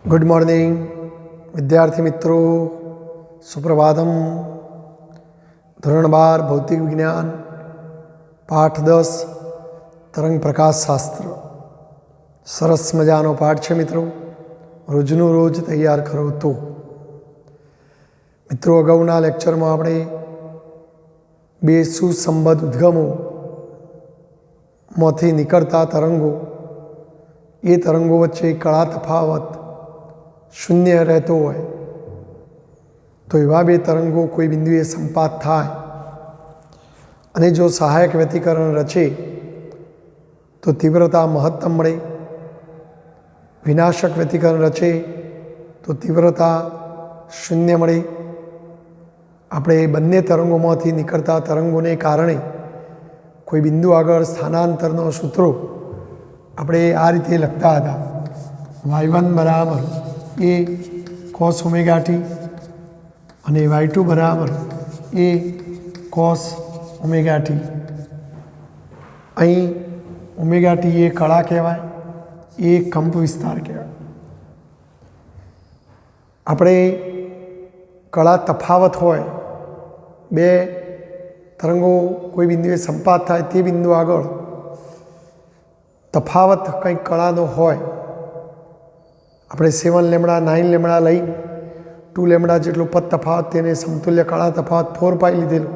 Good morning विद्यार्थी मित्रों, सुप्रभातम। धोरण 12 भौतिक विज्ञान पाठ 10 तरंग प्रकाश शास्त्र सरस मजानो पाठ है मित्रों। रोजनु रोज तैयार करो तो मित्रों, अगाउना लेक्चर में आपणे बे सुसंबद्ध उद्गमों मांथी निकळता तरंगों, ये तरंगों वच्चे कड़ा तफावत शून्य रहतो होय तो एवा बे तरंगों कोई बिंदुए संपात थाय अने जो सहायक व्यतिकरण रचे तो तीव्रता महत्तम मळे, विनाशक व्यतिकरण रचे तो तीव्रता शून्य मळे। आपणे बंने तरंगोमांथी निकळता तरंगोने कारणे कोई बिंदु आगळ स्थानांतरनो सूत्रो આપણે આ રીતે લખતા હતા। y1 બરાબર એ cos ઓમેગા ટી અને y2 બરાબર એ cos ઓમેગા ટી। અહીં ઓમેગા ટી એ કળા કહેવાય, એ કંપ વિસ્તાર કહેવાય। આપણે કળા તફાવત હોય, બે તરંગો કોઈ બિંદુએ સંપાત થાય તે બિંદુ આગળ તફાવત કંઈક કળાનો હોય, આપણે 7 લેમડા 9 લેમડા લઈ 2 લેમડા જેટલું પદ તફાવત તેને સમતુલ્ય કળા તફાવત 4 પાઈ લીધેલું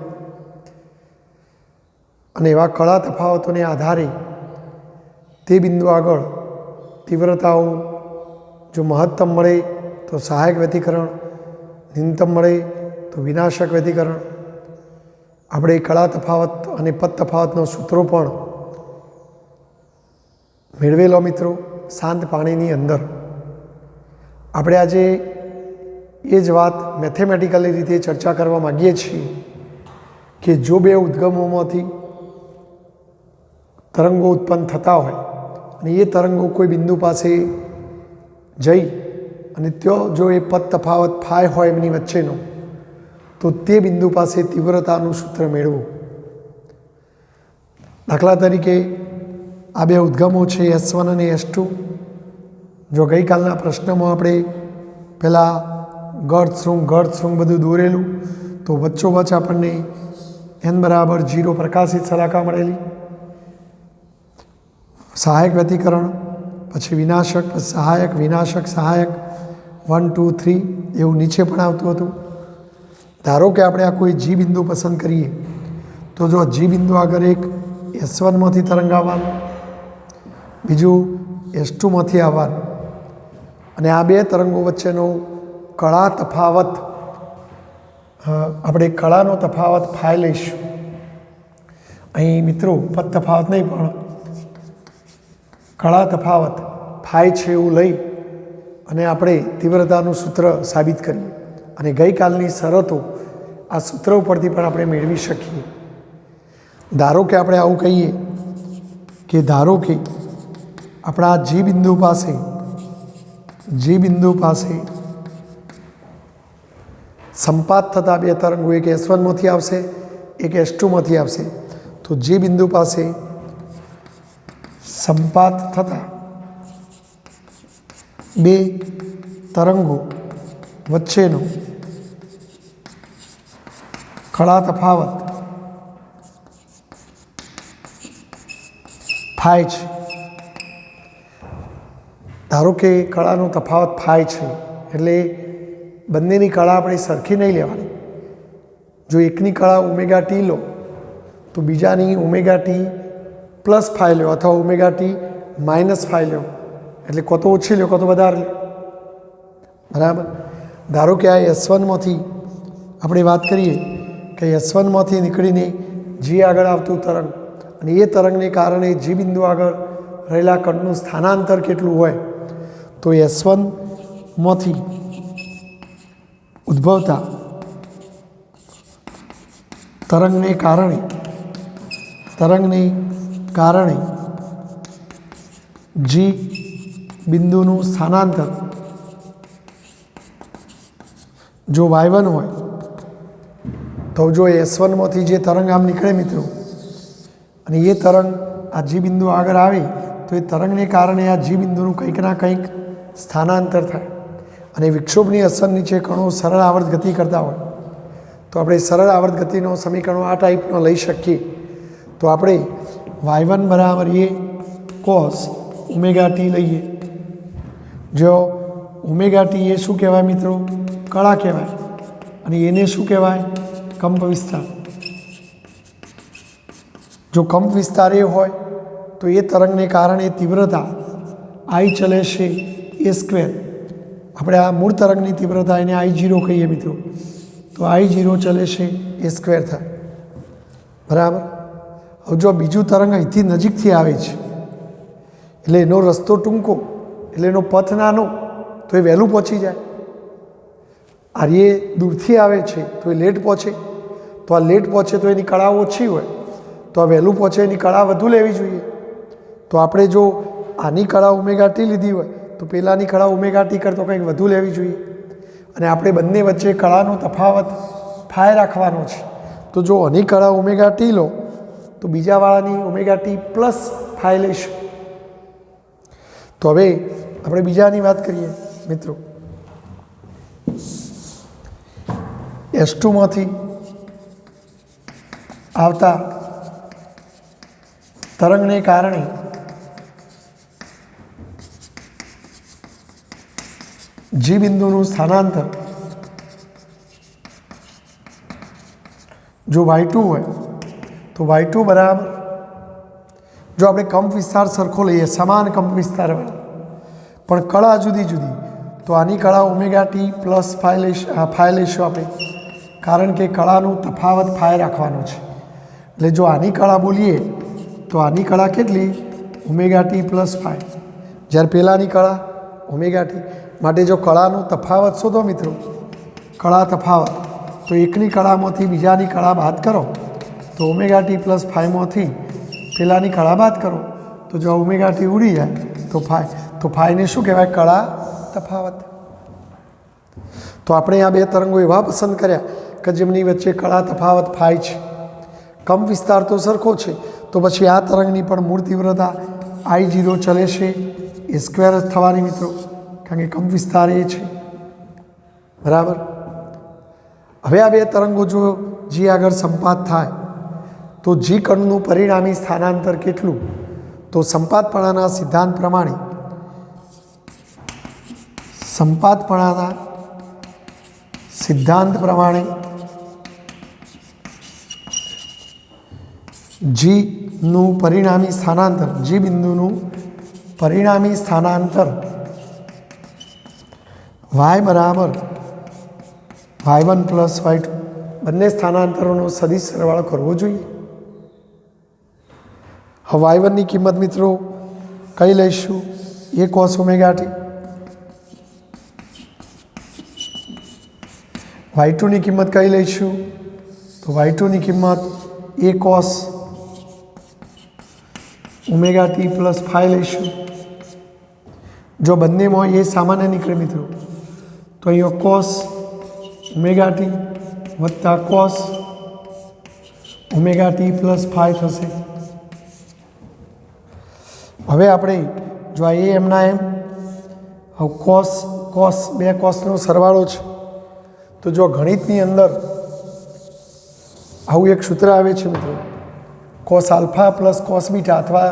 અને એવા કળા તફાવતોને આધારે તે બિંદુ આગળ તીવ્રતાઓ જો મહત્તમ મળે તો સહાયક વ્યતિકરણ, ન્યૂનતમ મળે તો વિનાશક વ્યતિકરણ। આપણે કળા તફાવત અને પદ તફાવતનો સૂત્રો પણ મેળવેલો મિત્રો શાંત પાણીની અંદર। આપણે આજે એ જ વાત મેથેમેટિકલી રીતે ચર્ચા કરવા માગીએ છીએ કે જો બે ઉદ્ગમોમાંથી તરંગો ઉત્પન્ન થતા હોય અને એ તરંગો કોઈ બિંદુ પાસે જઈ અને ત્યાં જો એ પદ તફાવત ફાય હોય એમની વચ્ચેનો, તો તે બિંદુ પાસે તીવ્રતાનું સૂત્ર મેળવવું। દાખલા તરીકે આ બે ઉદ્ગમો છે S1 અને S2। જો ગઈકાલના પ્રશ્નમાં આપણે પહેલાં ગર્ત શૃંગ બધું દોરેલું તો વચ્ચોવચ્ચ આપણને n બરાબર 0 પ્રકાશિત સલાકા મળેલી, સહાયક વ્યતિકરણ, પછી વિનાશક, પછી સહાયક, વિનાશક, સહાયક 1 2 3 એવું નીચે પણ આવતું હતું। ધારો કે આપણે આ કોઈ જી બિંદુ પસંદ કરીએ તો જો જી બિંદુ આગળ એક S1માંથી તરંગ આવવાનું, બીજું S2માંથી આવવાનું અને આ બે તરંગો વચ્ચેનો કળા તફાવત આપણે કળાનો તફાવત ફાઈ લઈશું। અહીં મિત્રો પદ તફાવત નહીં પણ કળા તફાવત ફાઈ છે એવું લઈ અને આપણે તીવ્રતાનું સૂત્ર સાબિત કરીએ અને ગઈકાલની શરતો આ સૂત્ર ઉપરથી પણ આપણે મેળવી શકીએ। ધારો કે આપણે આવું કહીએ કે ધારો કે આપણા જી બિંદુ પાસે સંપાત થતા બે તરંગો, એક S1માંથી આવશે, એક S2માંથી આવશે, તો જે બિંદુ પાસે સંપાત થતા બે તરંગો વચ્ચેનો કળા તફાવત ફાય છે। ધારો કે કળાનો તફાવત ફાય છે એટલે બંનેની કળા આપણે સરખી નહીં લેવાની। જો એકની કળા ઓમેગા ટી લો તો બીજાની ઓમેગા ટી પ્લસ ફાઈ લો અથવા ઓમેગા ટી માઇનસ ફાઈ લો, એટલે કો તો ઓછી લો કો તો વધારે લો, બરાબર। ધારો કે આ S1માંથી આપણે વાત કરીએ કે S1માંથી નીકળીને જી આગળ આવતું તરંગ અને એ તરંગને કારણે જી બિંદુ આગળ રહેલા કણનું સ્થાનાંતર કેટલું હોય તો S1માંથી ઉદ્ભવતા તરંગને કારણે જી બિંદુનું સ્થાનાંતર જો y1 હોય તો જો S1માંથી જે તરંગ આમ નીકળે મિત્રો અને એ તરંગ આ જી બિંદુ આગળ આવે તો એ તરંગને કારણે આ જી બિંદુનું કંઈક ના કંઈક સ્થાનાંતર થાય। અને વિક્ષોભની અસર નીચે કણો સરળ આવર્ત ગતિ કરતા હોય તો આપણે સરળ આવર્ત ગતિનો સમીકરણો આ ટાઈપનો લઈ શકીએ. તો આપણે y1 બરાબર એ કોસ ઓમેગા ટી લઈએ. જો ઓમેગા ટી એ શું કહેવાય મિત્રો? કળા કહેવાય. અને એને શું કહેવાય? કંપ વિસ્તાર. જો કંપ વિસ્તાર એ હોય તો એ તરંગને કારણે તીવ્રતા I ચલે છે એ સ્ક્વેર. આપણે આ મૂળ તરંગની તીવ્રતા એને I0 કહીએ મિત્રો. તો I0 ચલે છે એ સ્ક્વેર થાય. બરાબર. હવે જો બીજું તરંગ અહીંથી નજીકથી આવે છે એટલે એનો રસ્તો ટૂંકો એટલે એનો પથ નાનો તો એ વહેલું પહોંચી જાય. આર્ય દૂરથી આવે છે તો એ લેટ પહોંચે. તો આ લેટ પહોંચે તો એની કળા ઓછી હોય તો આ વહેલું પહોંચે એની કળા વધુ લેવી જોઈએ. તો આપણે જો આની કળા ઓમેગા ટી લીધી હોય તો પહેલાંની કળા ઓમેગા ટી કરતો કંઈક વધુ લેવી જોઈએ. અને આપણે બંને વચ્ચે કળાનો તફાવત ફાય રાખવાનો છે. તો જો આની કળા ઓમેગા ટી લો તો બીજાવાળાની ઓમેગા ટી પ્લસ ફાય લઈશું. તો હવે આપણે બીજાની વાત કરીએ મિત્રો. S2માંથી આવતા તરંગને કારણે G બિંદુનું સ્થાનાંતર જો y2 હોય તો y2 બરાબર, જો આપણે કંપ વિસ્તાર સરખો લઈએ સમાન કંપ વિસ્તારવાળા પણ કળા જુદી જુદી તો આની કળા ઓમેગા ટી પ્લસ ફાય લઈશું આપણે, કારણ કે કળાનું તફાવત ફાય રાખવાનો છે. એટલે જો આની કળા બોલીએ તો આની કળા કેટલી? Omega T plus phi. જ્યારે પહેલાંની કળા ઓમેગા ટી. માટે જો કળાનો તફાવત શોધો મિત્રો, કળા તફાવત, તો એકની કળામાંથી બીજાની કળા બાદ કરો તો ઓમેગા ટી પ્લસ ફાયમાંથી પહેલાંની કળા બાદ કરો તો જો ઓમેગા ટી ઉડી જાય તો ફાયને શું કહેવાય? કળા તફાવત. તો આપણે આ બે તરંગો એવા પસંદ કર્યા કે જેમની વચ્ચે કળા તફાવત ફાય છે. કંપ વિસ્તાર તો સરખો છે તો પછી આ તરંગની પણ મૂળ તીવ્રતા I0 ચલે છે એ સ્ક્વેર જ થવાની મિત્રો, કારણ કે કંપ વિસ્તાર એ છે. બરાબર. હવે આ બે તરંગો જો જી આગળ સંપાત થાય તો જી કણનું પરિણામી સ્થાનાંતર કેટલું? તો સંપાતપણાના સિદ્ધાંત પ્રમાણે જીનું પરિણામી સ્થાનાંતર, જી બિંદુનું પરિણામી સ્થાનાંતર y બરાબર y1 પ્લસ y2 બંને સ્થાનાંતરોનો સદિશ સરવાળો કરવો જોઈએ. હવે y1ની કિંમત મિત્રો કઈ લઈશું? A cos omega t. y2ની કિંમત કઈ લઈશું? તો y2ની કિંમત A cos omega T plus phi લઈશું. જો બંનેમાં એ સામાન્ય નીકળે મિત્રો તો અહીંયા કોસ ઓમેગા ટી વત્તા cos omega T plus phi થશે. હવે આપણે જો આ એમના એમ, હવે કોસ બે કોસનો સરવાળો છે તો જો ગણિતની અંદર આવું એક સૂત્ર આવે છે મિત્રો, cos alpha plus cos beta અથવા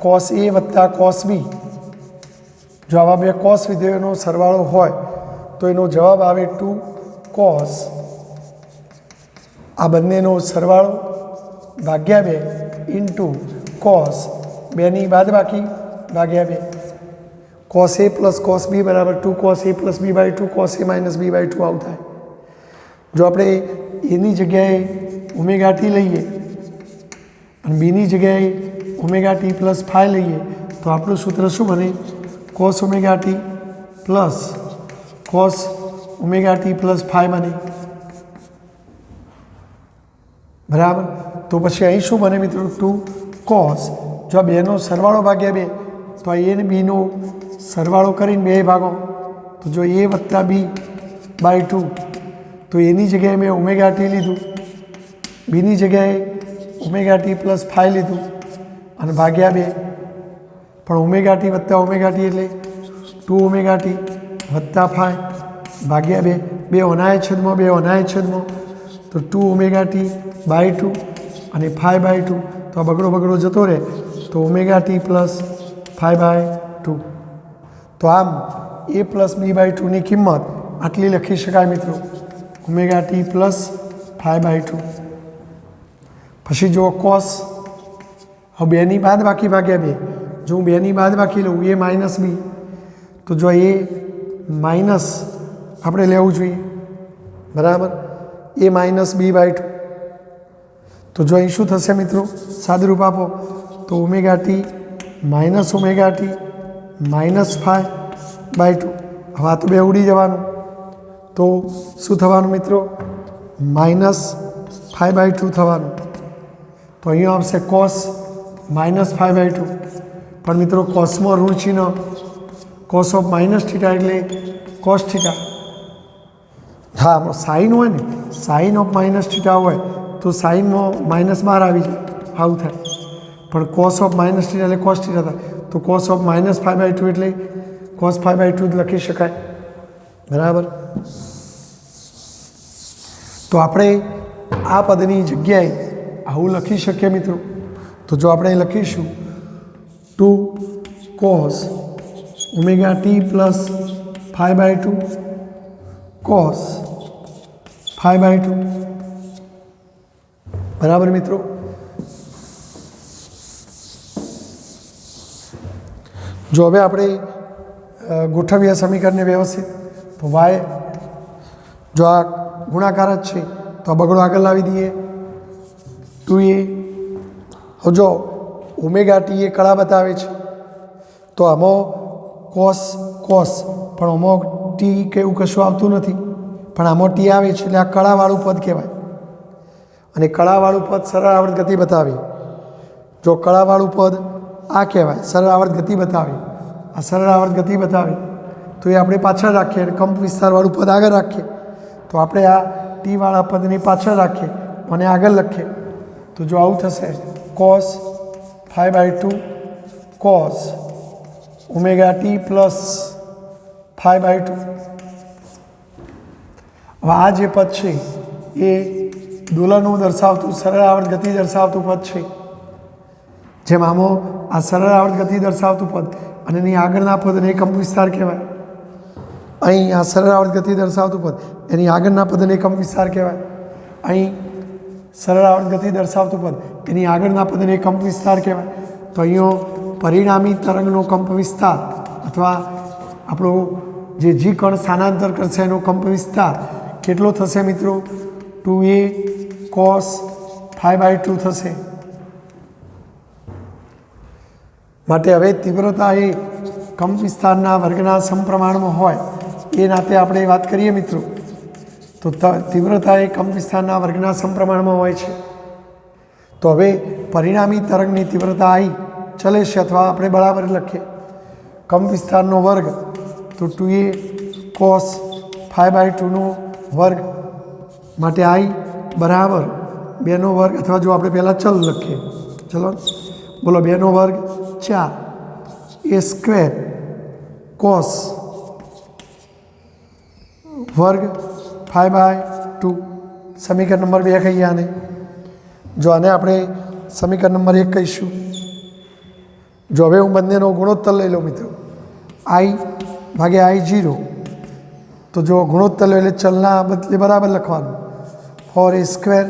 કોસ એ વત્તા કોસ બી. જો આવા બે કોસ વિધેયોનો સરવાળો હોય તો એનો જવાબ આવે 2 કોસ. આ બંનેનો સરવાળો ભાગ્યા 2 ઇન્ટુ કોસ, બેની બાદબાકી ભાગ્યા 2. Cos A plus cos B બરાબર 2 cos A plus B by 2 cos A minus B by 2 આવું થાય. જો આપણે એની જગ્યાએ ઓમેગા ટી લઈએ અને બીની જગ્યાએ ઓમેગા ટી પ્લસ ફાય લઈએ તો આપણું સૂત્ર શું બને? Cos omega T plus cos omega T plus phi બને. બરાબર. તો પછી અહીં શું બને મિત્રો? 2 કોસ. જો આ બેનો સરવાળો ભાગ્યા 2 તો આ એ ને બીનો સરવાળો કરીને 2 ભાગો તો જો એ વત્તા બી બાય 2 તો એની જગ્યાએ મેં ઓમેગા ટી લીધું, બીની જગ્યાએ ઓમેગા ટી પ્લસ ફાય લીધું અને ભાગ્યા 2. પણ ઓમેગા ટી વત્તા ઓમેગા ટી એટલે 2 ઓમેગા ટી વત્તા ફાય ભાગ્યા 2 2 અનાય છેદમાં 2 અનાય છેદમાં તો 2ω/2 અને 5/2 તો આ બગડો જતો રહે તો ω/t પ્લસ 5/2 તો આમ a પ્લસ b/2 ની કિંમત આટલી લખી શકાય મિત્રો ω/t પ્લસ 5/2 પછી જો કોસ હવે 2 ની બાદબાકી ભાગ્યા 2 જો હું 2 ની બાદબાકી લઉં a માઇનસ b તો જો a માઇનસ આપણે લેવું જોઈએ બરાબર a માઇનસ b/2 તો જો અહીં શું થશે મિત્રો સાદુરૂપ આપો તો ω/t માઇનસ ω/t માઇનસ 5/2 હવે આ તો 2 ઉડી જવાનું તો શું થવાનું મિત્રો માઇનસ 5/2 થવાનું તો અહીંયા આવશે કોસ માઇનસ 5/2 પણ મિત્રો કોસમાં ઋણ ચિહ્ન કોસ ઓફ માઇનસ થીટા એટલે કોસ થીટા હા સાઇન હોય ને સાઇન ઓફ માઇનસ થીટા હોય તો સાઇનમાં માઇનસ બહાર આવી જાય આવું થાય પણ કોસ ઓફ માઇનસ થીટા એટલે કોસ થીટા થાય તો કોસ ઓફ માઇનસ 5/2 એટલે કોસ 5/2 જ લખી શકાય બરાબર તો આપણે આ પદની જગ્યાએ આવું લખી શકીએ મિત્રો તો જો આપણે લખીશું 2 cos ω/t પ્લસ 5/2 cos 5/2 બરાબર મિત્રો જો હવે આપણે ગોઠવીએ સમીકરણને વ્યવસ્થિત તો y જો આ ગુણાકાર જ છે તો આ બગડો આગળ લાવી દઈએ 2a હવે જો ω/t એ કળા બતાવે છે તો આમાં કોસ પણ આમાં ટી કે એવું કશું આવતું નથી પણ આમાં ટી આવે છે એટલે આ કળાવાળું પદ કહેવાય અને કળાવાળું પદ સરળ આવર્ત ગતિ બતાવી જો કળાવાળું પદ આ કહેવાય સરળ આવર્ત ગતિ બતાવી આ સરળ આવર્ત ગતિ બતાવી તો એ આપણે પાછળ રાખીએ અને કંપ વિસ્તારવાળું પદ આગળ રાખીએ તો આપણે આ ટીવાળા પદને પાછળ રાખીએ અને આગળ લખીએ તો જો આવું થશે કોસ 5/2 કોસ ω/t પ્લસ 5/2 હવે આ જે પદ છે એ દોલનો દર્શાવતું સરળ આવર્ત ગતિ દર્શાવતું પદ છે જેમ આમાં આ સરળ આવર્ત ગતિ દર્શાવતું પદ અને એની આગળના પદને કંપ વિસ્તાર કહેવાય અહીં આ સરળ આવર્ત ગતિ દર્શાવતું પદ એની આગળના પદને કંપ વિસ્તાર કહેવાય અહીં સરળ આવર્ત ગતિ દર્શાવતું પદ એની આગળના પદને કંપ વિસ્તાર કહેવાય તો અહીંયા પરિણામી તરંગનો કંપ વિસ્તાર અથવા આપણો જે જી કણ સ્થાનાંતર કરશે એનો કંપ વિસ્તાર કેટલો થશે મિત્રો 2a cos 5/2 થશે માટે હવે તીવ્રતા એ કંપ વિસ્તારના વર્ગના સમપ્રમાણમાં હોય એ નાતે આપણે વાત કરીએ મિત્રો તો તીવ્રતા એ કંપ વિસ્તારના વર્ગના સમપ્રમાણમાં હોય છે તો હવે પરિણામી તરંગની તીવ્રતા આવી ચલે છે અથવા આપણે બરાબર લખીએ કંપ વિસ્તારનો વર્ગ તો 2a cos 5/2 નો વર્ગ માટે આવી બરાબર 2 નો વર્ગ અથવા જો આપણે પહેલાં ચલ લખીએ ચલો બોલો 2 નો વર્ગ 4 a સ્ક્વેર cos વર્ગ 5/2 સમીકરણ નંબર 2 કહીએ આને જો આને આપણે સમીકરણ નંબર 1 કહીશું જો હવે હું બંનેનો ગુણોત્તર લઈ લઉં મિત્રો i/i0 તો જો ગુણોત્તર લો એટલે ચલના બદલે બરાબર લખવાનું 4a સ્ક્વેર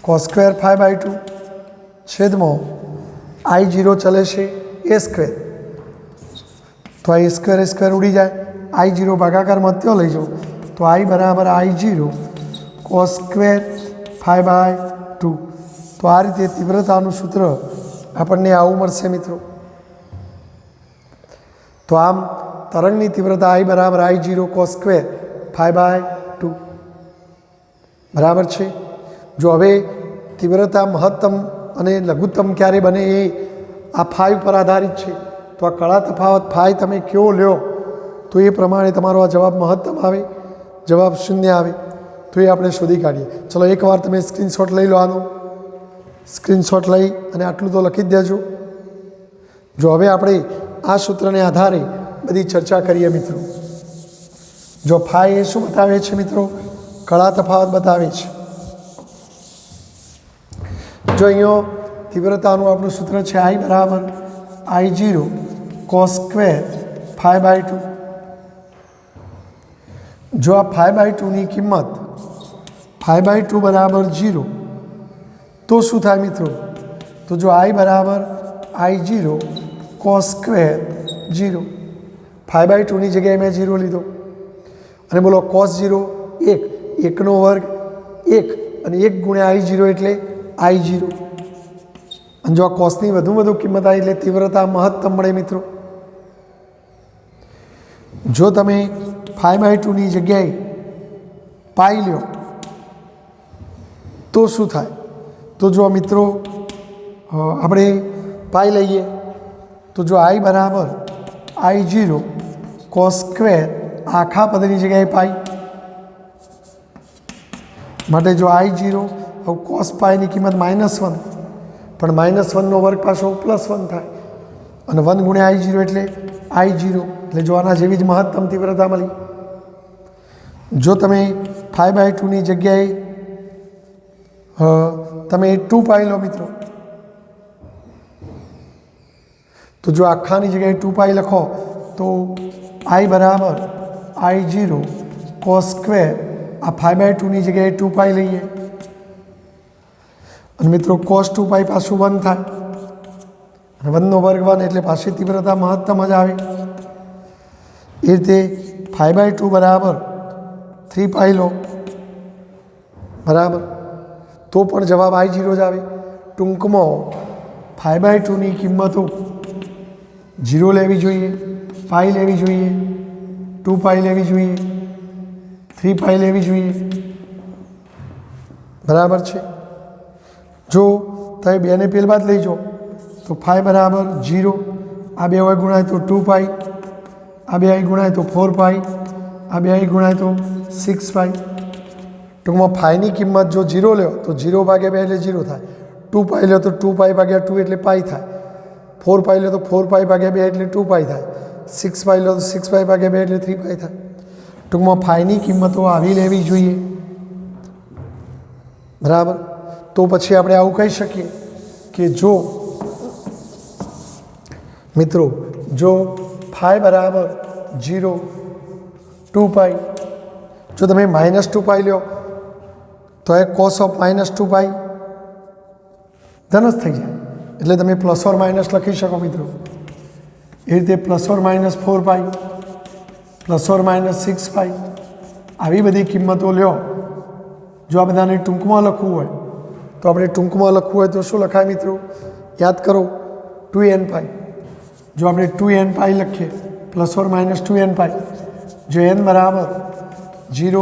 cos સ્ક્વેર 5/2 છેદમાં i0 ચલે છે a સ્ક્વેર તો આ a સ્ક્વેર ઉડી જાય i0 ભાગાકારમાં ત્યો લઈ જાઓ તો i બરાબર i0 cos સ્ક્વેર 5/2 તો આ રીતે તીવ્રતાનું સૂત્ર આપણને આવું મળશે મિત્રો તો આમ તરંગની તીવ્રતા i બરાબર i0 cos સ્ક્વેર 5/2 બરાબર છે જો હવે તીવ્રતા મહત્તમ અને લઘુત્તમ ક્યારે બને એ આ 5 પર આધારિત છે તો આ કળા તફાવત 5 તમે કેવો લ્યો તો એ પ્રમાણે તમારો આ જવાબ મહત્તમ આવે જવાબ 0 આવે તો એ આપણે શોધી કાઢીએ ચલો એકવાર તમે સ્ક્રીનશોટ લઈ લો આનો સ્ક્રીનશોટ લઈ અને આટલું તો લખી જ દેજો જો હવે આપણે આ સૂત્રને આધારે બધી ચર્ચા કરીએ મિત્રો जो फाई ए शुं बतावे छे मित्रों? कड़ा तफावत बतावे छे। जो अहींयो तीव्रतानुं आपणुं सूत्र छे I बराबर I0 cos square phi by 2। जो आ फाई बाय 2 नी किंमत फाई बाय 2 बराबर 0 तो शुं थाय मित्रों? तो जो I बराबर I0 cos square 0, phi by 2 नी जगह मैं 0 लीधो अने बोलो cos 0 1, 1 नो वर्ग 1 अने 1 गुण्या I0 एटले I0 अने जो आ cos नी वधु वधु किंमत आई एटले तीव्रता महत्तम मळे मित्रों। जो तमे फाई बाय 2 नी जग्याए पाई लो तो शुं थाय? तो जो मित्रों આપણે પાઈ લઈએ તો જો I બરાબર I0 cos સ્ક્વેર આખા પદની જગ્યાએ પાઈ માટે જો I0 હવે cos પાઈની કિંમત -1 પણ -1નો વર્ગ પાછો +1 થાય અને 1 ગુણ્યા I0 એટલે I0 એટલે જો આના જેવી જ મહત્તમ તીવ્રતા મળી। જો તમે 5/2 ની જગ્યાએ તમે 2 પાઈ લો મિત્રો तो जो आखा की जगह 2 पाई लखो तो I बराबर I0 cos स्क्वेर आ 5/2 की जगह 2 पाई लीए और मित्रों cos 2 पाई पाछू 1 थाय 1 नो वर्ग 1 एटले पाછી तीव्रता महत्तम ज आवे। ए रीते 5/2 बराबर 3 पाई लो बराबर तो पण जवाब I0 ज आवे। टूंकमां 5/2 ની કિંમતો 0 लेवी जोईए, पाई लेवी जोईए, 2 पाई लेवी जोईए, 3 पाई लेवी जोईए बराबर छे। जो तमे बे ने पेल बाद लई जाओ तो 5 बराबर 0 आ बे होय गुणाय तो 2 पाई आ बे आई गुणाय तो 4 पाई आ बे आई गुणाय तो 6 पाई। टूंकमां 5 ની કિંમત जो 0 लो तो 0 भाग्या 2 એટલે 0 थाय, 2 पाई लो तो 2 पाई भाग्या 2 એટલે पाई थाय, 4 पाई लो तो 4 पाई भाग्या 2 એટલે 2 पाई थाय, 6 पाई लो तो 6 पाई भाग्या 2 એટલે 3 पाई थाय। टूंकमां 5 ની કિંમતો આવી લેવી જોઈએ बराबर। तो पछी આપણે આવું કહી શકીએ કે જો મિત્રો જો 5 बराबर 0 2 पाई जो તમે -2 पाई लो तो ए cos ऑफ -2 पाई धनस थी जाए એટલે તમે પ્લસ ઓર માઇનસ લખી શકો મિત્રો। એ રીતે +or -4 પાઈ +or -6 પાઈ આવી બધી કિંમતો લ્યો। જો આ બધાને ટૂંકમાં લખવું હોય તો આપણે ટૂંકમાં લખવું હોય તો શું લખાય મિત્રો? યાદ કરો 2n પાઈ। જો આપણે 2n પાઈ લખીએ +or -2n પાઈ जो n बराबर 0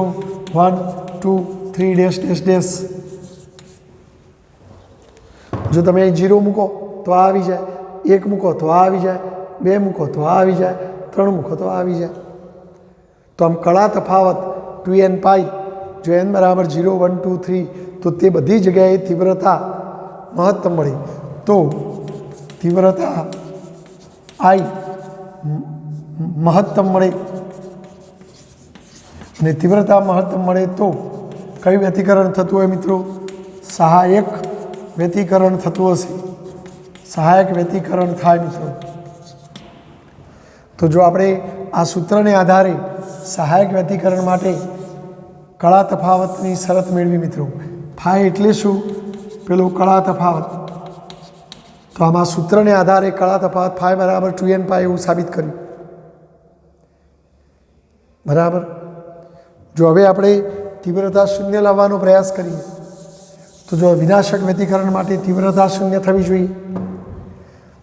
1 2 3 डैश डैश डैश जो तमे 0 मूको तो आ जाए, 1 मूको तो आ जाए, 2 मूको तो आ जाए, 3 मूको तो आ जाए। तो आम कड़ा तफावत 2n पाई जो n बराबर 0 1 2 3 तो ते बधी जगह तीव्रता महत्तम मळी। तो तीव्रता I महत्तम मळे અને तीव्रता महत्तम मळे तो कई व्यतिकरण थतुं होय मित्रों? सहायक व्यतिकरण थतुं हशे, सहायक व्यतिकरण थाय मित्रों। तो जो आपणे आ सूत्रने आधारे सहायक व्यतिकरण माटे कड़ा तफावतनी शरत मेळवी मित्रों। फाय एटले शुं? पेलो कड़ा तफावत। तो आमां सूत्रने आधारे कड़ा तफावत फाय बराबर 2n पाई एवुं साबित कर्युं बराबर। जो हवे आपणे तीव्रता शून्य लावવાનો प्रयास करीए तो जो विनाशक व्यतिकरण माटे तीव्रता शून्य थवी जोईए।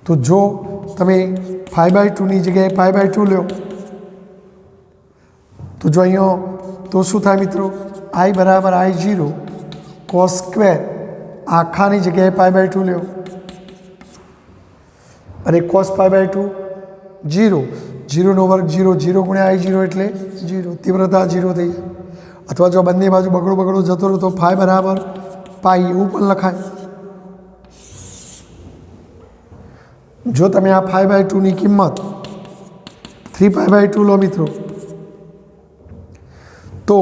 तो जो तमे 5/2 ની જગ્યાએ 5/2 लो तो जो अहींयो तो शुं थाय मित्रों? I बराबर I0 cos स्क्वेर आखानी जग्याए 5/2 लो अने cos 5/2 0 0 નો વર્ગ 0 0 ગુણ્યા I0 એટલે 0 तीव्रता 0 થઈ જાય। अथवा जो बंने बाजू बगड़ो बगड़ो जतो रहो तो 5 बराबर पाई एवं पण लखाय। जो तमे आ 5/2 ની કિંમત 3 પાઈ/2 लो मित्रों તો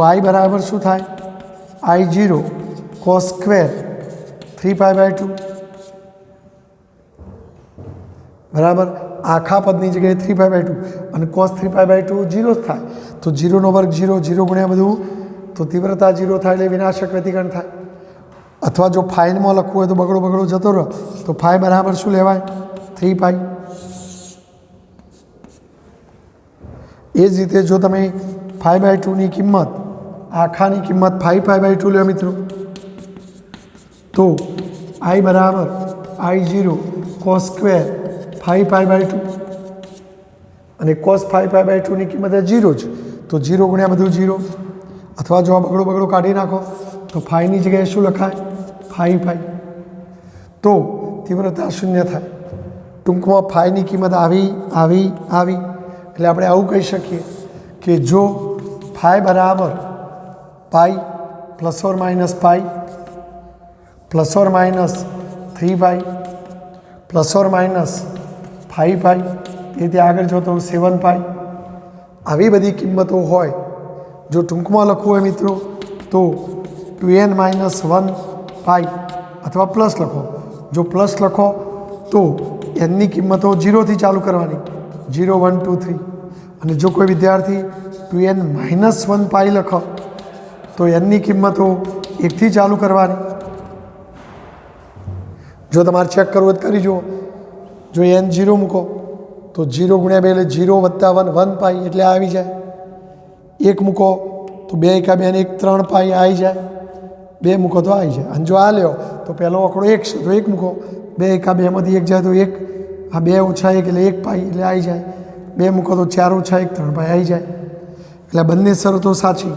આઈ બરાબર શું થાય? I0 cos સ્ક્વેર 3π/2 બરાબર. આખા પદની જગ્યાએ 3π/2 અને cos 3π/2 0 જ થાય. તો 0નો વર્ગ 0, 0 ગુણ્યા બધું, તો તીવ્રતા 0 થાય એટલે વિનાશક વ્યતિકરણ થાય. અથવા જો ફાઇનમાં લખવું હોય તો બગડો જતો રહો, તો ફાઈ બરાબર શું લેવાય? 3π. એ જ રીતે જો તમે 5/2ની કિંમત, આખાની કિંમત 5π/2 લો મિત્રો, તો I બરાબર I0 cos સ્ક્વેર 5π/2 અને cos 5π/2ની કિંમત 0 જ, તો 0 ગુણ્યા બધું 0. અથવા જો આ બગડો કાઢી નાખો તો ફાઈની જગ્યાએ શું લખાય? 5π. તો તીવ્રતા 0 થાય. ટૂંકમાં ફાઈની કિંમત આવી. એટલે આપણે આવું કહી શકીએ કે જો ફાઈ બરાબર પાઈ +or - પાઈ +or - 3π +or - 5π, એ રીતે આગળ જો તો 7π, આવી બધી કિંમતો હોય. જો ટૂંકમાં લખવું હોય મિત્રો તો 2n - 1π અથવા પ્લસ લખો. જો પ્લસ લખો તો એનની કિંમતો 0થી ચાલુ કરવાની, 0 1 2 3. અને જો કોઈ વિદ્યાર્થી 2n - 1π લખો તો એનની કિંમતો 1થી ચાલુ કરવાની. જો તમારે ચેક કરવું હોય તો કરી જુઓ. જો n 0 મૂકો તો 0 ગુણ્યા 2 એટલે 0 + 1 1π એટલે આવી જાય. 1 મૂકો તો 2 × 2 = 3π આવી જાય. 2 મૂકો તો આવી જાય. અને જો આ લ્યો તો પહેલો આંકડો 1 છે તો 1 મૂકો, 2 × 2 માંથી 1 જાય તો 1, આ 2 - 1 એટલે 1π એટલે આવી જાય. 2 મૂકો તો 4 - 1 3π આવી જાય. એટલે બંને શરતો સાચી.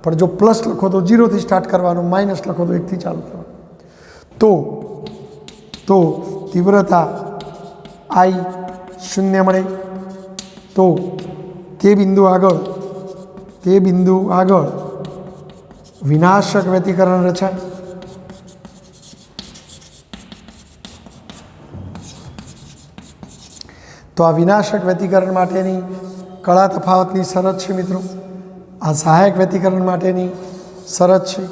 પણ જો પ્લસ લખો તો 0થી સ્ટાર્ટ કરવાનું, માઇનસ લખો તો 1થી ચાલુ કરવાનું. તો તીવ્રતા I0 મળે. તો તે બિંદુ આગળ વિનાશક વ્યતિકરણ રચાય. તો આ વિનાશક વ્યતિકરણ માટેની કળા તફાવતની શરત છે મિત્રો. આ સહાયક વ્યતિકરણ માટેની શરત છે.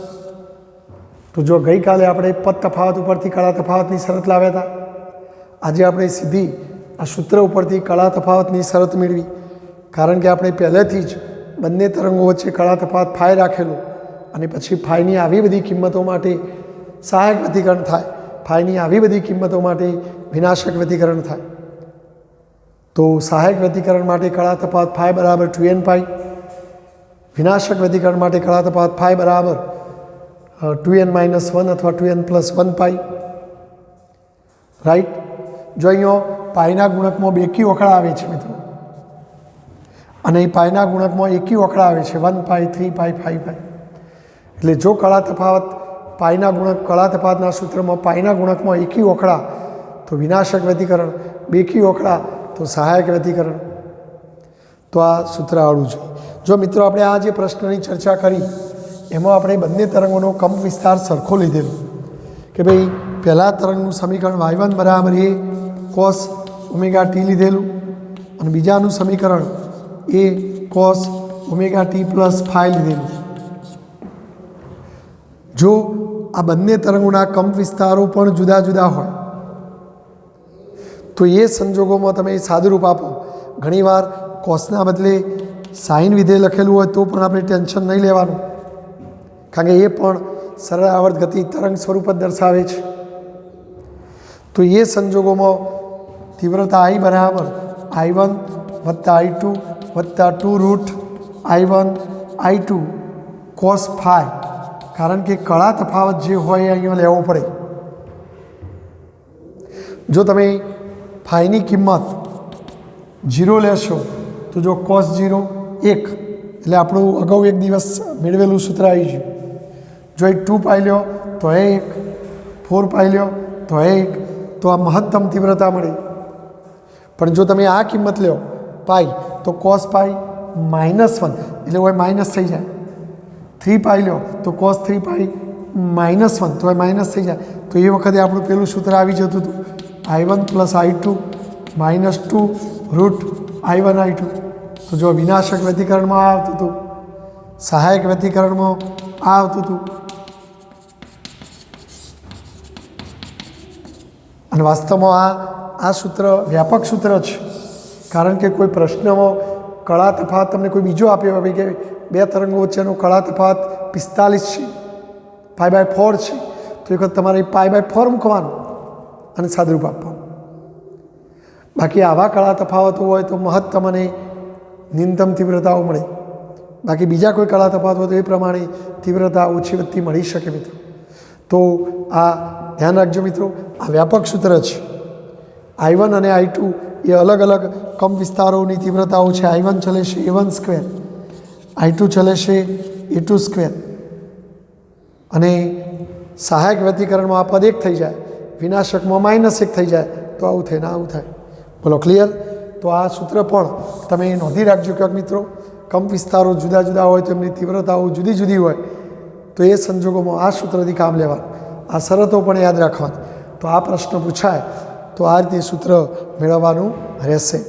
તો જો ગઈકાલે આપણે પદ તફાવત ઉપરથી કળા તફાવતની શરત લાવ્યા હતા, આજે આપણે સીધી આ સૂત્ર ઉપરથી કળા તફાવતની શરત મેળવી. કારણ કે આપણે પહેલેથી જ બંને તરંગો વચ્ચે કળા તફાવત ફાઈ રાખેલો, અને પછી ફાઈની આવી બધી કિંમતો માટે સહાયક વ્યતિકરણ થાય, ફાઈની આવી બધી કિંમતો માટે વિનાશક વ્યતિકરણ થાય. તો સહાયક વ્યતિકરણ માટે કળા તફાવત ફાઈ બરાબર 2nπ, વિનાશક વ્યતિકરણ માટે કળા તફાવત ફાઈ બરાબર 2n - 1 અથવા 2n + 1π. રાઈટ. જો અહીંયા પાઈના ગુણકમાં બેકી ઓખળા આવે છે મિત્રો, અને એ પાઈના ગુણકમાં એકી ઓખળા આવે છે 1π 3π 5π. એટલે જો કળા તફાવત કળા તફાવતના સૂત્રમાં પાઈના ગુણકમાં એકી ઓખળા તો વિનાશક વ્યતિકરણ, બેકી ઓખળા તો સહાયક વ્યતિકરણ. તો આ સૂત્ર આવડવું જોઈએ. જો મિત્રો આપણે આ જે પ્રશ્નની ચર્ચા કરી એમાં આપણે બંને તરંગોનો કંપ વિસ્તાર સરખો લીધેલો કે ભાઈ પહેલા તરંગનું સમીકરણ y1 બરાબર a cos ωt લીધેલું, અને બીજાનું સમીકરણ a cos ωt + phi લીધેલું. જો આ બંને તરંગોના કંપ વિસ્તારો પણ જુદા જુદા હોય તો એ સંજોગોમાં તમે સાદુરૂપ આપો. ઘણીવાર કોસના બદલે સાઇન વિધેય લખેલું હોય તો પણ આપણે ટેન્શન નહીં લેવાનું, કારણ કે એ પણ સરળ આવર્ત ગતિ તરંગ સ્વરૂપ જ દર્શાવે છે. તો એ સંજોગોમાં તીવ્રતા I બરાબર I1 + I2 + 2√I1 I2 cos phi, કારણ કે કળા તફાવત જે હોય એ અહીંયા લેવો પડે. જો તમે ફાઈની કિંમત 0 લેશો તો જો cos 0 1 એટલે આપણું અગાઉ એક દિવસ મેળવેલું સૂત્ર આવી ગયું. જો એ 2π લ્યો તો 1, 4π લ્યો તો 1, તો આ મહત્તમ તીવ્રતા મળી. પણ જો તમે આ કિંમત લ્યો પાઈ તો cos π -1 એટલે હોય માઇનસ થઈ જાય. 3π લ્યો તો cos 3π -1 તો હોય માઇનસ થઈ જાય. તો એ વખતે આપણું પેલું સૂત્ર આવી જતું હતું I1 + I2 -2√I1 I2. તો જો વિનાશક વ્યતિકરણમાં આવતું હતું સહાયક વ્યતિકરણમાં આ આવતું હતું અને વાસ્તવમાં આ સૂત્ર વ્યાપક સૂત્ર છે, કારણ કે કોઈ પ્રશ્નમાં કળા તફાવત તમને કોઈ બીજો આપ્યો હોય કે બે તરંગો વચ્ચેનો કળા તફાવત 45 છે, π/4 છે, તો એક વખત તમારે π/4 મૂકવાનું અને સાદુરૂપ આપવાનું. બાકી આવા કળા તફાવતો હોય તો મહત્તમ અને ન્યૂનતમ તીવ્રતાઓ મળે. બાકી બીજા કોઈ કળા તફાવત હોય તો એ પ્રમાણે તીવ્રતા ઓછી વધતી મળી શકે મિત્રો. તો આ ધ્યાન રાખજો મિત્રો, આ વ્યાપક સૂત્ર છે. I1 અને I2 એ અલગ અલગ કંપ વિસ્તારોની તીવ્રતાઓ છે. I1 ચલે છે A1², I2 ચલે છે A2². અને સહાયક વ્યતિકરણમાં આ પદ 1 થઈ જાય, વિનાશકમાં -1 થઈ જાય, તો આવું થાય ને આવું થાય. બોલો ક્લિયર? તો આ સૂત્ર પણ તમે નોંધી રાખજો કે મિત્રો કંપ વિસ્તારો જુદા જુદા હોય તો એમની તીવ્રતાઓ જુદી જુદી હોય, તો એ સંજોગોમાં આ સૂત્રથી કામ લેવાનું. આ શરતો પણ યાદ રાખવાની. તો આ પ્રશ્ન પૂછાય તો આ રીતે સૂત્ર મેળવવાનું રહેશે.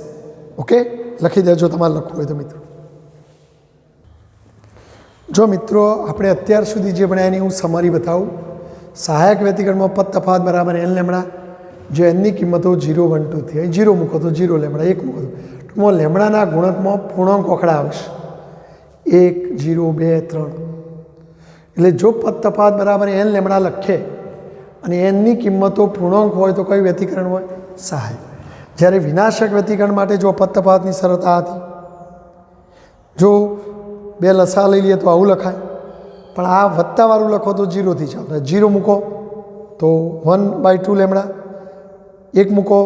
ઓકે, લખી દેજો તમારે લખવું હોય તો મિત્રો. જો મિત્રો આપણે અત્યાર સુધી જે ભણ્યા એની હું સમરી બતાવું. સહાયક વ્યતિકરણમાં પદ તફાવત બરાબર n લેમડા, જો એનની કિંમતો 0, 1, 2 થી અહીં 0 મૂકો તો 0 લેમડા, 1 મૂકો તો ટૂંકમાં લેમડાના ગુણકમાં પૂર્ણાંક ઓખડા આવશે 1, 0, 2, 3. એટલે જો પદ તફાવત બરાબર n લેમડા લખે અને એનની કિંમતો પૂર્ણાંક હોય તો કયું વ્યતિકરણ હોય? સહાયક. જ્યારે વિનાશક વ્યતિકરણ માટે જો પદ તફાવતની શરત આ હતી, જો બે લસા લઈ લઈએ તો આવું લખાય, પણ આ વત્તાવાળું લખો તો 0 થી ચાલે. 0 મૂકો તો 1/2 લેમડા, 1 મૂકો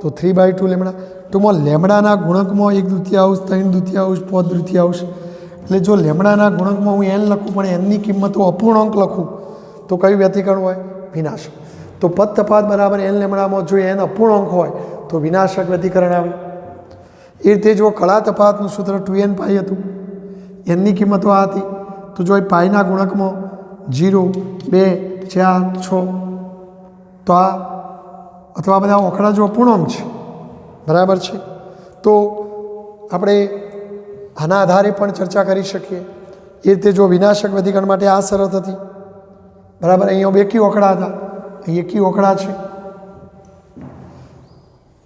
તો 3/2 લેમડા. ટૂંકમાં લેમડાના ગુણકમાં 1/2, 3/2, 5/2. એટલે જો લેમડાના ગુણકમાં હું n લખું પણ એનની કિંમતો અપૂર્ણાંક લખું તો કયું વ્યતિકરણ હોય? વિનાશક. તો પદ તફાવત બરાબર n લેમડામાં જો n અપૂર્ણાંક હોય તો વિનાશક વ્યતિકરણ આવે. એ રીતે જો કળા તફાવતનું સૂત્ર 2n π હતું, એનની કિંમતો આ હતી, તો જો એ પાઈના ગુણકમાં 0, 2, 4, 6, તો આ અથવા બધા ઓખડા જો અપૂર્ણાંક છે, બરાબર છે, તો આપણે આના આધારે પણ ચર્ચા કરી શકીએ. એ રીતે જો વિનાશક વ્યતિકરણ માટે આ શરત હતી, બરાબર, અહીંયા એકી ઓખડા હતા, અહીં એકી ઓખડા છે.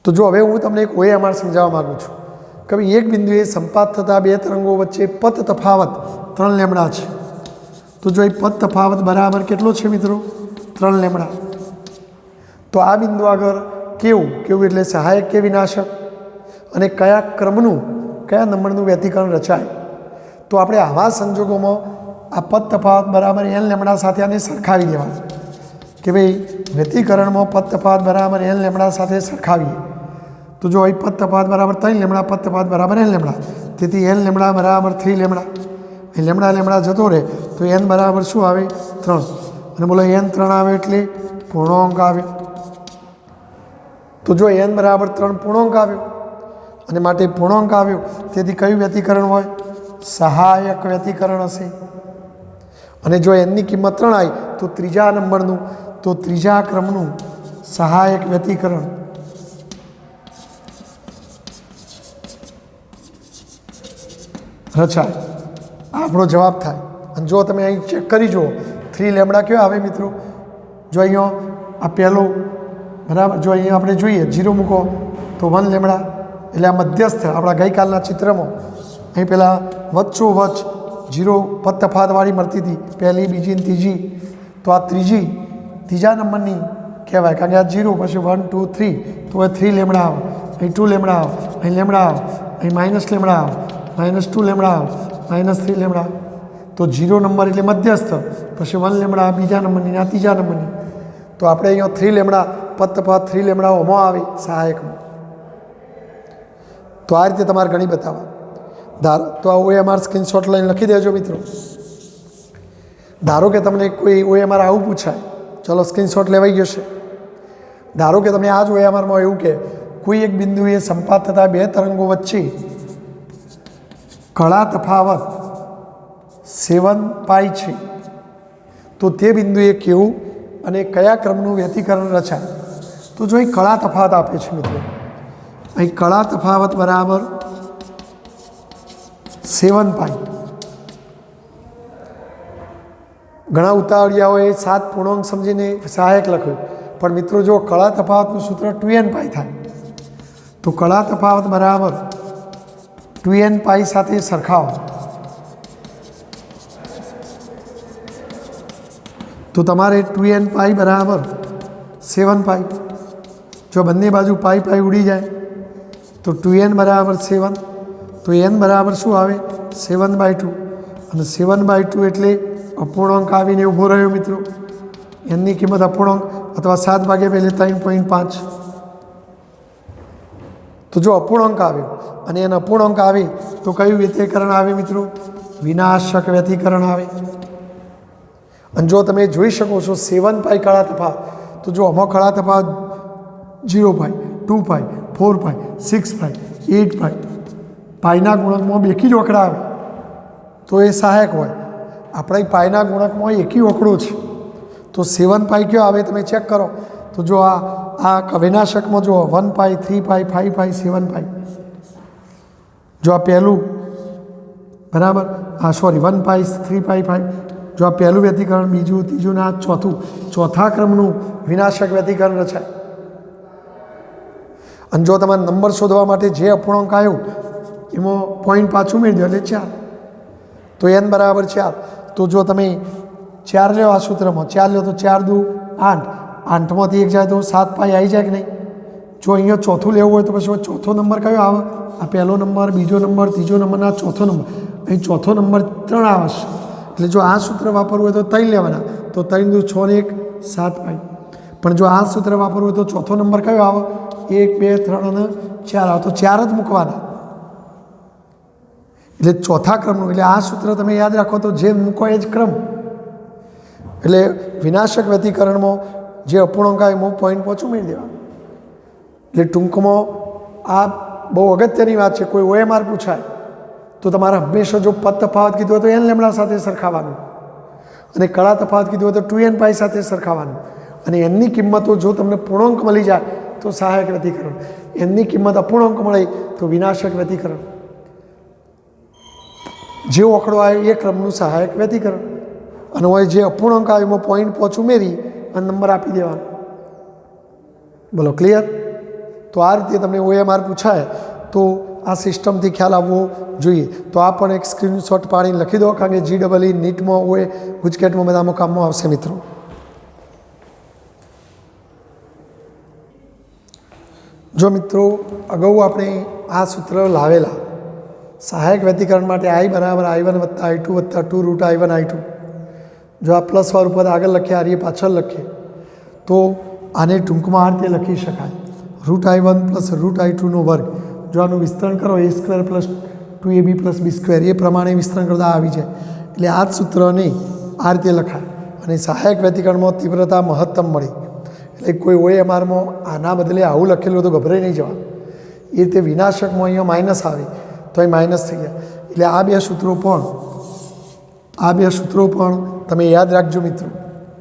તો જો હવે હું તમને એક OMR સમજાવવા માગું છું કે ભાઈ એક બિંદુએ સંપાત થતા બે તરંગો વચ્ચે પદ તફાવત 3 લેમડા છે. તો જો એ પદ તફાવત બરાબર કેટલો છે મિત્રો? 3 લેમડા. તો આ બિંદુ આગળ કેવું એટલે સહાયક કે વિનાશક, અને કયા ક્રમનું, કયા નંબરનું વ્યતિકરણ રચાય. તો આપણે આવા સંજોગોમાં આ પદ તફાવત બરાબર n લેમડા સાથે આને સરખાવી દેવાનું કે ભાઈ વ્યતિકરણમાં પદ તફાવત બરાબર n લેમડા સાથે સરખાવીએ. તો જો અહીં પદ તફાવત બરાબર 3 લેમડા, પદ તફાવત બરાબર n લેમડા, તેથી n લેમડા બરાબર 3 લેમડા. અહીં લેમડા જતો રહે તો n બરાબર શું આવે? 3. અને બોલો n 3 આવે એટલે પૂર્ણાંક આવે. તો જો n બરાબર 3 પૂર્ણાંક આવ્યો અને માટે પૂર્ણાંક આવ્યો, તેથી કયું વ્યતિકરણ હોય? સહાયક વ્યતિકરણ હશે. અને જો એનની કિંમત 3 આવી તો ત્રીજા નંબરનું, તો ત્રીજા ક્રમનું સહાયક વ્યતિકરણ રચાય. આપણો જવાબ થાય. અને જો તમે અહીં ચેક કરી જુઓ 3 લેમડા કયો આવે મિત્રો? જો અહીંયા આ પહેલો, બરાબર, જો અહીંયા આપણે જોઈએ 0 મૂકો તો 1 લેમડા, એટલે આ મધ્યસ્થ આપણા ગઈકાલના ચિત્રમાં અહીં પહેલાં વચ્ચોવચ્ચ 0 પદ તફાવતવાળી મળતી હતી, પહેલી, બીજી અને ત્રીજી. તો આ ત્રીજા નંબરની કહેવાય, કારણ કે આ 0 પછી 1, 2, 3, તો હવે 3 લેમડા આવે, અહીં 2 લેમડા આવે, અહીં લેમડા આવે, અહીં માઇનસ લેમડા આવે, -2 લેમડા આવે, -3 લેમડા. તો 0 નંબર એટલે મધ્યસ્થ, પછી 1 લેમડા બીજા નંબરની, આ ત્રીજા નંબરની. તો આપણે અહીંયા 3 લેમડા પદ તફાવત 3 લેમડા ઓમાં આવે સહાયકમાં. તો આ રીતે તમારે ગણી બતાવવા. તો આ OMR સ્ક્રીનશોટ લઈને લખી દેજો મિત્રો. ધારો કે તમને કોઈ OMR આવું પૂછાય, ચલો સ્ક્રીનશોટ લેવાઈ ગયો છે. ધારો કે તમે આ જ OMRમાં એવું કે કોઈ એક બિંદુએ સંપાત થતા બે તરંગો વચ્ચે કળા તફાવત 7 π છે, તો તે બિંદુએ કેવું અને કયા ક્રમનું વ્યતિકરણ રચાય. તો જો અહીં કળા તફાવત આપે છે મિત્રો, અહીં કળા તફાવત બરાબર 7 π, ઘણા ઉતાવળિયાઓએ 7 પૂર્ણાંક સમજીને સહાયક લખ્યું, પણ મિત્રો જો કળા તફાવતનું સૂત્ર 2n પાઈ થાય તો કળા તફાવત બરાબર 2n પાઈ સાથે સરખાવો તો તમારે 2n પાઈ બરાબર 7 પાઈ, જો બંને બાજુ પાઈ પાઈ ઉડી જાય તો 2n બરાબર 7, તો n બરાબર શું આવે 7/2, અને 7/2 એટલે અપૂર્ણાંક આવીને ઊભો રહ્યો મિત્રો, એની કિંમત અપૂર્ણાંક અથવા 7 ભાગ્યા પહેલે 3.5, તો જો અપૂર્ણાંક આવ્યો અને એને અપૂર્ણાંક આવે તો કયું વ્યતિકરણ આવે મિત્રો, વિનાશક વ્યતિકરણ આવે. અને જો તમે જોઈ શકો છો 7 પાઈ કળા તફાવત, તો જો આમાં કળા તફાવત 0 પાઈ, 2 પાઈ, 4 પાઈ, 6 પાઈ, 8 પાઈ, પાઈના ગુણકમાં બેકી જ આંકડા આવે તો એ સહાયક હોય. આપણે પાઈના ગુણકમાં એકી આંકડો છે તો 7 પાઈ કયો આવે તમે ચેક કરો, તો જો આ વિનાશકમાં જો 1 પાઈ, 3 પાઈ, 5 પાઈ, 7 પાઈ, જો આ પહેલું બરાબર, 1 પાઈ, 3 પાઈ, 5, જો આ પહેલું વ્યતિકરણ, બીજું, ત્રીજું ને આ ચોથા ક્રમનું વિનાશક વ્યતિકરણ રચાય. અને જો તમારે નંબર શોધવા માટે જે અપૂર્ણાંક આવ્યો એમાં પોઈન્ટ પાછું મેળવ્યો એટલે 4, તો n બરાબર 4, તો જો તમે 4 લો આ સૂત્રમાં, 4 લો તો 4 દુ 8, 8માંથી 1 જાય તો 7 પાઈ આવી જાય કે નહીં. જો અહીંયા ચોથું લેવું હોય તો પછી ચોથો નંબર કયો આવે, આ પહેલો નંબર, બીજો નંબર, ત્રીજો નંબર, આ ચોથો નંબર, અહીં ચોથો નંબર 3 આવશે. એટલે જો આ સૂત્ર વાપરવું હોય તો 3 લેવાના, તો 3 દુ 6 ને 1 7 પાઈ. પણ જો આ સૂત્ર વાપરવું હોય તો ચોથો નંબર કયો આવે, 1 2 3 અને 4 આવે, તો 4 જ મૂકવાના. એટલે ચોથા ક્રમનું, એટલે આ સૂત્ર તમે યાદ રાખો તો જે મૂકો એ જ ક્રમ. એટલે વિનાશક વ્યતિકરણમાં જે અપૂર્ણાંક આવે એમાં પોઈન્ટ પાછું મેળવી દેવાનું. એટલે ટૂંકમાં આ બહુ અગત્યની વાત છે. કોઈ OMR પૂછાય તો તમારે હંમેશા જો પદ તફાવત કીધું હોય તો n લેમડા સાથે સરખાવવાનું, અને કળા તફાવત કીધું હોય તો 2n પાઈ સાથે સરખાવવાનું, અને એની કિંમતો જો તમને પૂર્ણાંક મળી જાય તો સહાયક વ્યતિકરણ, એની કિંમત અપૂર્ણાંક મળે તો વિનાશક વ્યતિકરણ, જે આંકડો આવે એ ક્રમનું સહાયક વ્યતિકરણ. અને હોય જે અપૂર્ણાંક આવે એમાં પોઈન્ટ પાછું મેળવી અને નંબર આપી દેવાનો. બોલો ક્લિયર? તો આ રીતે તમને OMR પૂછાય તો આ સિસ્ટમથી ખ્યાલ આવવો જોઈએ. તો આ પણ એક સ્ક્રીનશોટ પાડીને લખી દો, કારણ કે GEE નીટમાં હોય, ગુજકેટમાં બધામાં કામમાં આવશે મિત્રો. જો મિત્રો અગાઉ આપણે આ સૂત્ર લાવેલા સહાયક વ્યતિકરણ માટે I બરાબર I1 વત્તા I2 વત્તા 2√I1 I2, જો આ પ્લસ વાળું પદ આગળ લખીએ, આ રીતે પાછળ લખીએ તો આને ટૂંકમાં આ રીતે લખી શકાય, √I1 પ્લસ √I2નો વર્ગ. જો આનું વિસ્તરણ કરો a² plus 2ab plus b², એ પ્રમાણે વિસ્તરણ કરતા આવી જાય. એટલે આ જ સૂત્રને આ રીતે લખાય અને સહાયક વ્યતિકરણમાં તીવ્રતા મહત્તમ મળી. એટલે કોઈ OMRમાં આના બદલે આવું લખેલું તો ગભરાઈ નહીં જવાનું. એ રીતે વિનાશકમાં અહીંયા માઇનસ આવે તો એ માઇનસ થઈ ગયા. એટલે આ બે સૂત્રો પણ તમે યાદ રાખજો મિત્રો,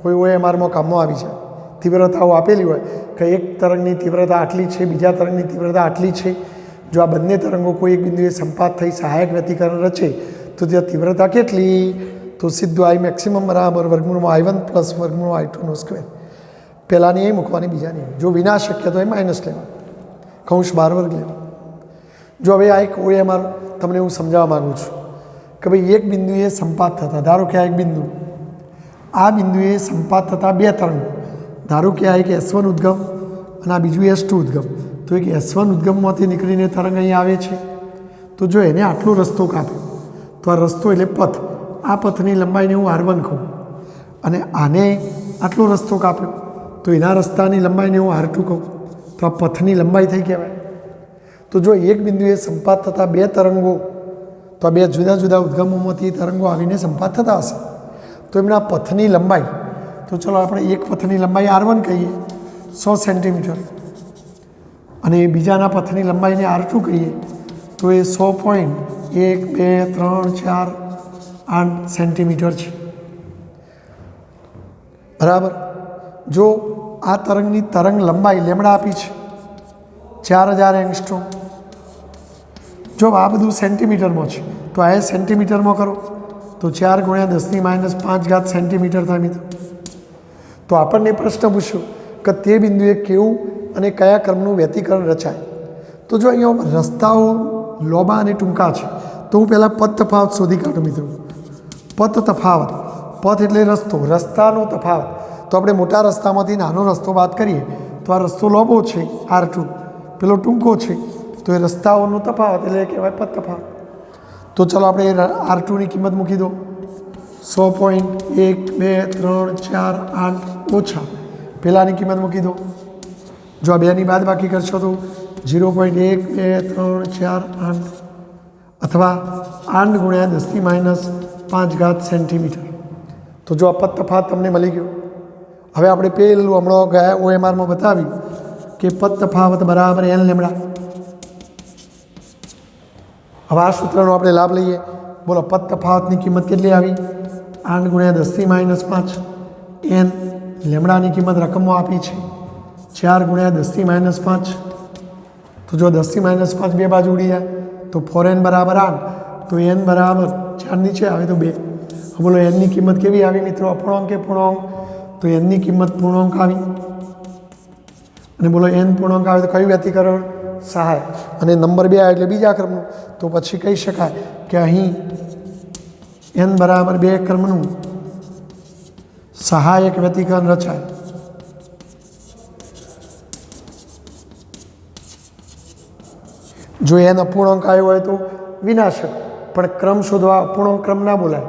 કોઈ OMRમાં કામમાં આવી જાય. તીવ્રતાઓ આપેલી હોય કે એક તરંગની તીવ્રતા આટલી છે, બીજા તરંગની તીવ્રતા આટલી છે, જો આ બંને તરંગો કોઈ એક બિંદુએ સંપાત થઈ સહાયક વ્યતિકરણ રચે તો ત્યાં તીવ્રતા કેટલી, તો સીધું I મેક્સિમમ બરાબર વર્ગમૂળમાં I1 પ્લસ વર્ગમૂળમાં I2નો સ્ક્વેર. પહેલાંની એ મૂકવાની, બીજાની. જો વિના શક્ય તો એ માઇનસ લેવાનું, કૌંસ 12 વર્ગ લેવાનું. જો હવે આ એક OMR તમને હું સમજાવવા માગું છું કે ભાઈ એક બિંદુએ સંપાત થતા, ધારો કે આ એક બિંદુ, આ બિંદુએ સંપાત થતા બે તરંગો, ધારો કે આ એક S1 ઉદ્ગમ અને આ બીજું S2 ઉદ્ગમ, તો એક S1 ઉદ્ગમમાંથી નીકળીને તરંગ અહીં આવે છે, તો જો એને આટલો રસ્તો કાપ્યો તો આ રસ્તો એટલે પથ, આ પથની લંબાઈને હું R1 કહું, અને આને આટલો રસ્તો કાપ્યો તો એના રસ્તાની લંબાઈને હું R2 કહું, તો આ પથની લંબાઈ થઈ કહેવાય. તો જો એક બિંદુએ સંપાત થતા બે તરંગો, તો આ બે જુદા જુદા ઉદ્ગમોમાંથી તરંગો આવીને સંપાત થતા હશે, તો એમના પથની લંબાઈ, તો ચલો આપણે એક પથની લંબાઈ R1 કહીએ 100 સેન્ટીમીટર, અને બીજાના પથની લંબાઈને R2 કહીએ તો એ 100.12348 સેન્ટીમીટર છે. બરાબર. જો આ તરંગની તરંગ લંબાઈ લેમડા આપી છે 4000 એંગસ્ટ્રોમ, જો આ બધું સેન્ટીમીટરમાં છે તો આ સેન્ટીમીટરમાં કરો તો 4 ગુણ્યા 10⁻5 સેન્ટીમીટર થાય મિત્રો। તો આપણને પ્રશ્ન પૂછ્યો કે તે બિંદુએ કેવું અને કયા ક્રમનું વ્યતિકરણ રચાય। તો જો અહીંયા રસ્તાઓ લોબા અને ટૂંકા છે તો હું પહેલાં પથ તફાવત શોધી કાઢું મિત્રો। પથ તફાવત, પથ એટલે રસ્તો, રસ્તાનો તફાવત। તો આપણે મોટા રસ્તામાંથી નાનો રસ્તો બાદ કરીએ તો આ રસ્તો લોબો છે R2, પેલો ટૂંકો છે તો એ રસ્તાઓનો તફાવત એટલે કહેવાય પથ તફાવત। તો ચાલો આપણે R2ની કિંમત મૂકી દો 100.12348 ઓછા પહેલાંની કિંમત મૂકી દો। જો આ બેની બાદ બાકી કરશો તો 0.12348 અથવા 8 ગુણ્યા 10⁻5 સેન્ટીમીટર। તો જો આ પથ તફાવત તમને મળી ગયો। હવે આપણે પહેલું હમણાં ગયા OMRમાં બતાવ્યું કે પથ તફાવત બરાબર n લેમડા। હવે આ સૂત્રનો આપણે લાભ લઈએ। બોલો પથ તફાવતની કિંમત કેટલી આવી? 8 ગુણ્યા 10⁻5 n લેમડાની કિંમત રકમમાં આપી છે 4 ગુણ્યા 10⁻5। તો જો 10⁻5 બે બાજુ ઉડી જાય તો 4n બરાબર 8, તો n બરાબર 4 નીચે આવે તો 2। બોલો nની કિંમત કેવી આવી મિત્રો? અપૂર્ણાંક કે પૂર્ણાંક? તો nની કિંમત પૂર્ણાંક આવી। અને બોલો n પૂર્ણાંક આવે તો કયું વ્યતિકરણ? સહાય। અને નંબર 2 આવે એટલે બીજા ક્રમનું, તો પછી કહી શકાય કે અહીં n બરાબર 2 ક્રમનું સહાયક વ્યતિકરણ રચાય। જો n અપૂર્ણાંક આવ્યો હોય તો વિનાશક, પણ ક્રમ શોધવા અપૂર્ણાંક ક્રમ ના બોલાય,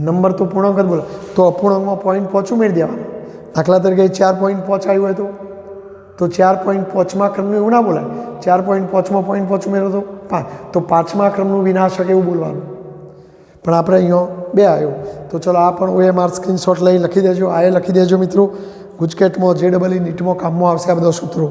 નંબર તો પૂર્ણાંક જ બોલાય। તો અપૂર્ણાંકમાં પોઈન્ટ 5 ઉમેરી દેવાનો। દાખલા તરીકે 4.5 આવ્યું હોય તો 4.5માં ક્રમનું એવું ના બોલાય, 4.5માં પોઈન્ટ 5 ઉમેરો તો 5, તો 5મા ક્રમનું વિનાશક એવું બોલવાનું। પણ આપણે અહીંયા 2 આવ્યો। તો ચલો આ પણ OMR સ્ક્રીનશોટ લઈ લખી દેજો, આ લખી દેજો મિત્રો। ગુજકેટમાં JEE નીટમાં કામમાં આવશે આ બધા સૂત્રો।